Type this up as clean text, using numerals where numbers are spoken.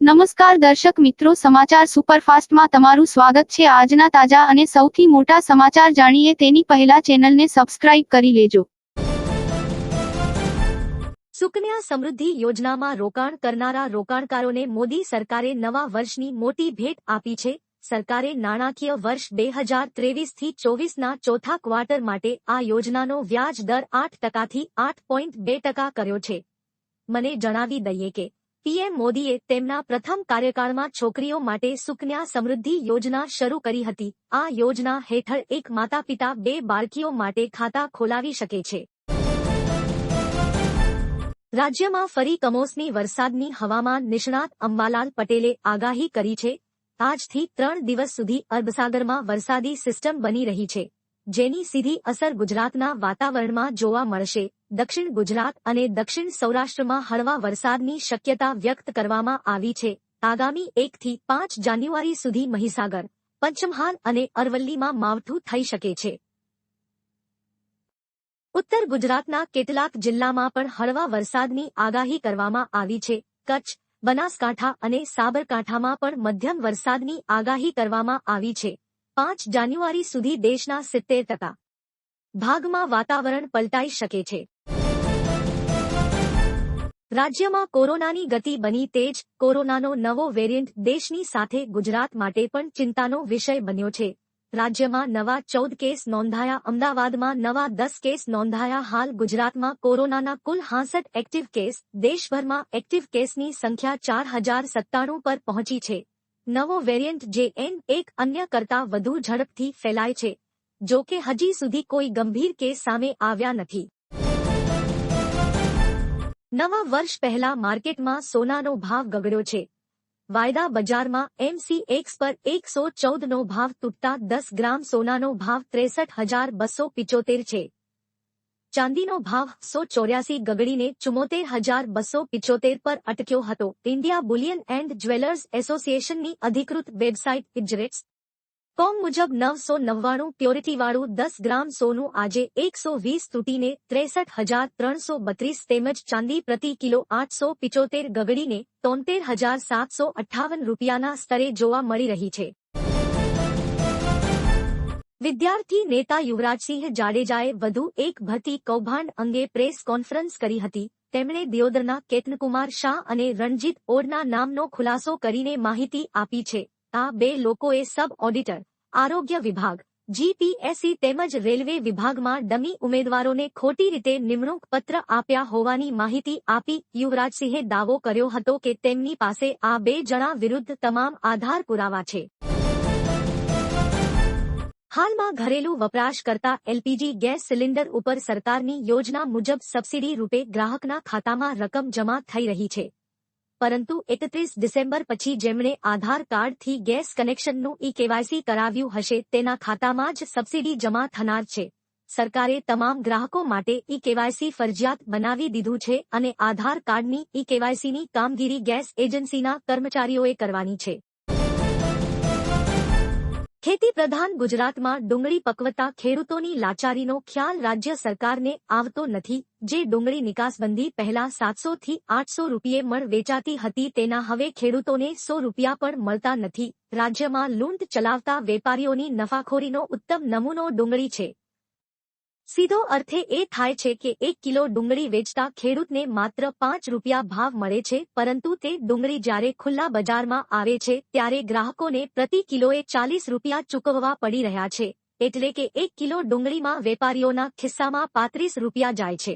નમસ્કાર દર્શક મિત્રો, સમાચાર સુપરફાસ્ટમાં તમારું સ્વાગત છે। આજના તાજા અને સૌથી મોટા સમાચાર જાણીએ તેની પહેલા ચેનલને સબસ્ક્રાઇબ કરી લેજો। સુકન્યા સમૃદ્ધિ યોજનામાં રોકાણ કરનારા રોકાણકારોને મોદી સરકારે નવા વર્ષની મોટી ભેટ આપી છે। સરકારે નાણાકીય વર્ષ 2023થી 24ના ચોથા ક્વાર્ટર માટે આ યોજનાનો વ્યાજ દર 8% થી 8.2% કર્યો છે। મને જણાવી દઈએ કે પીએમ મોદીએ તેમના પ્રથમ કાર્યકાળમાં છોકરીઓ માટે સુકન્યા સમૃદ્ધિ યોજના શરૂ કરી હતી। આ યોજના હેઠળ એક માતાપિતા 2 બાળકીઓ માટે ખાતા ખોલાવી શકે છે। રાજ્યમાં ફરી કમોસમી વરસાદની હવામાન નિષ્ણાત અંબાલાલ પટેલે આગાહી કરી છે। આજથી 3 દિવસ સુધી અરબસાગરમાં વરસાદી સિસ્ટમ બની રહી છે, જેની સીધી અસર ગુજરાતના વાતાવરણમાં જોવા મળશે। દક્ષિણ ગુજરાત અને દક્ષિણ સૌરાષ્ટ્રમાં હળવા વરસાદની શક્યતા વ્યક્ત કરવામાં આવી છે। આગામી 1 થી 5 જાન્યુઆરી સુધી મહીસાગર, પંચમહાલ અને અરવલ્લીમાં માવઠું થઈ શકે છે। ઉત્તર ગુજરાતના કેટલાક જિલ્લામાં પણ હળવા વરસાદની આગાહી કરવામાં આવી છે। કચ્છ, બનાસકાંઠા અને સાબરકાંઠામાં પણ મધ્યમ વરસાદની આગાહી કરવામાં આવી છે। 5 જાન્યુઆરી સુધી દેશના 70% ભાગમાં વાતાવરણ પલટાઈ શકે છે। રાજ્યમાં કોરોનાની ગતિ બની તેજ। કોરોનાનો નવો વેરિયન્ટ દેશની સાથે ગુજરાત માટે પણ ચિંતાનો વિષય બન્યો છે। રાજ્યમાં નવા 14 કેસ નોંધાયા। અમદાવાદમાં નવા 10 કેસ નોંધાયા। હાલ ગુજરાતમાં કોરોનાના કુલ 66 એક્ટિવ કેસ। દેશભરમાં એક્ટિવ કેસની સંખ્યા 4097 પર પહોંચી છે। નવો વેરિયન્ટ JN1 અન્ય કરતાં વધુ ઝડપથી ફેલાય છે, જો કે હજી સુધી કોઈ ગંભીર કેસ સામે આવ્યા નથી। નવા વર્ષ પહેલા માર્કેટમાં સોનાનો ભાવ ગગડ્યો છે। વાયદા બજારમાં MCX પર 114નો ભાવ તૂટતા 10 ગ્રામ સોનાનો ભાવ 63,275 છે। ચાંદીનો ભાવ 184 ગગડીને 74,275 પર અટક્યો હતો। ઇન્ડિયા બુલિયન એન્ડ જ્વેલર્સ એસોસિએશનની અધિકૃત વેબસાઇટ IJRETS.com મુજબ 999 પ્યોરિટીવાળું 10 ગ્રામ સોનું આજે 120 તૂટીને 63,332 તેમજ ચાંદી પ્રતિ કિલો 875 ગગડીને 73,758 રૂપિયાના સ્તરે જોવા મળી રહી છે। વિદ્યાર્થી નેતા યુવરાજસિંહ જાડેજાએ વધુ એક ભરતી કૌભાંડ અંગે પ્રેસ કોન્ફરન્સ કરી હતી। તેમણે દિયોદરના કેતનકુમાર શાહ અને રણજીત ઓડના નામનો ખુલાસો કરીને માહિતી આપી છે। આ 2 લોકોએ સબ ઓડિટર, આરોગ્ય વિભાગ, GPSC તેમજ રેલવે વિભાગમાં ડમી ઉમેદવારોને ખોટી રીતે નિમણૂક પત્ર આપ્યા હોવાની માહિતી આપી। યુવરાજસિંહે દાવો કર્યો હતો કે તેમની પાસે આ 2 જણા વિરુદ્ધ તમામ આધાર પુરાવા છે। હાલમાં ઘરેલું વપરાશ કરતા LPG ગેસ સિલિન્ડર ઉપર સરકારની યોજના મુજબ સબસિડી રૂપે ગ્રાહકના ખાતામાં રકમ જમા થઈ રહી છે, પરંતુ 31 ડિસેમ્બર પછી જેમણે આધાર કાર્ડથી ગેસ કનેક્શનનું KYC કરાવ્યું હશે તેના ખાતામાં જ સબસિડી જમા થનાર છે। સરકારે તમામ ગ્રાહકો માટે KYC ફરજિયાત બનાવી દીધું છે અને આધાર કાર્ડની KYCની કામગીરી ગેસ એજન્સીના કર્મચારીઓએ કરવાની છે। ખેતી પ્રધાન ગુજરાતમાં ડુંગળી પકવતા ખેડૂતોની લાચારીનો ખ્યાલ રાજ્ય સરકારને આવતો નથી। જે ડુંગળી નિકાસબંધી પહેલા 700 થી 800 રૂપિયે મણ વેચાતી હતી તેના હવે ખેડૂતોને 100 રૂપિયા પણ મળતા નથી। રાજ્યમાં લૂંટ ચલાવતા વેપારીઓની નફાખોરીનો ઉત્તમ નમૂનો ડુંગળી છે। સીધો અર્થ એ થાય છે કે 1 કિલો ડુંગળી વેચતા ખેડૂતને માત્ર 5 રૂપિયા ભાવ મળે છે, પરંતુ તે ડુંગળી જ્યારે ખુલ્લા બજારમાં આવે છે ત્યારે ગ્રાહકોને પ્રતિ કિલોએ 40 રૂપિયા ચૂકવવા પડી રહ્યા છે, એટલે કે 1 કિલો ડુંગળીમાં વેપારીઓના ખિસ્સામાં 35 રૂપિયા જાય છે।